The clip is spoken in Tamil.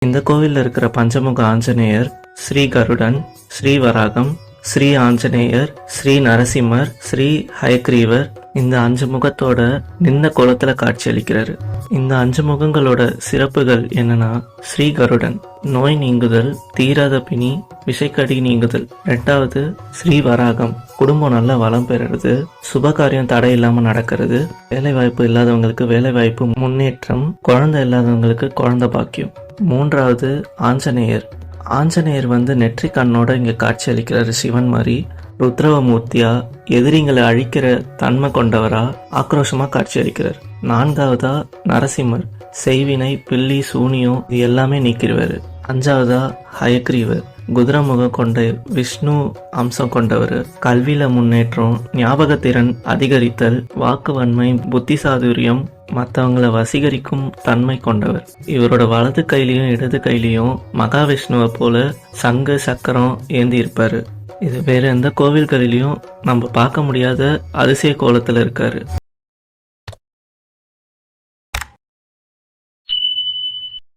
இந்த கோவிலில் இருக்கிற பஞ்சமுக ஆஞ்சநேயர், ஸ்ரீ கருடன், ஸ்ரீ வராகம், ஸ்ரீ ஆஞ்சநேயர், ஸ்ரீ நரசிம்மர், ஸ்ரீ ஹயக்ரீவர் இந்த 5 முகத்தோட நின்ன கோலத்துல காட்சியளிக்கிறாரு. இந்த 5 முகங்களோட சிறப்புகள் என்னன்னா, ஸ்ரீ கருடன் நோய் நீங்குதல், தீராத பிணி, விஷக்கடி நீங்குதல். 2வது ஸ்ரீ வராகம் குடும்பம் நல்ல வளம் பெறுறது, சுபகாரியம் தடை இல்லாம நடக்கிறது, வேலை வாய்ப்பு இல்லாதவங்களுக்கு வேலை வாய்ப்பு முன்னேற்றம், குழந்தை இல்லாதவங்களுக்கு குழந்தை பாக்கியம். 3வது ஆஞ்சநேயர். ஆஞ்சநேயர் நெற்றி கண்ணோட இங்க காட்சி அளிக்கிறாரு. சிவன் மாதிரி ருத்ரவமூர்த்தியா எதிரிங்களை அழிக்கிற தன்மை கொண்டவரா ஆக்ரோஷமா காட்சி அளிக்கிறார். 4வதா நரசிம்மர் செய்வினை, பில்லி, சூனியம் இது எல்லாமே நீக்கிடுவாரு. 5வதா ஹயக்ரீவர் குதிரை முகம் கொண்ட விஷ்ணு அம்சம் கொண்டவர். கல்வியில முன்னேற்றம், ஞாபகத்திறன் அதிகரித்தல், வாக்கு வன்மை, புத்தி சாதுரியம், மற்றவங்களை வசீகரிக்கும் தன்மை கொண்டவர். இவரோட வலது கையிலையும் இடது கையிலையும் மகாவிஷ்ணுவை போல சங்கு சக்கரம் ஏந்தி இருப்பாரு. இது வேற எந்த கோவில்களிலையும் நம்ம பார்க்க முடியாத அதிசய கோலத்துல இருக்காரு.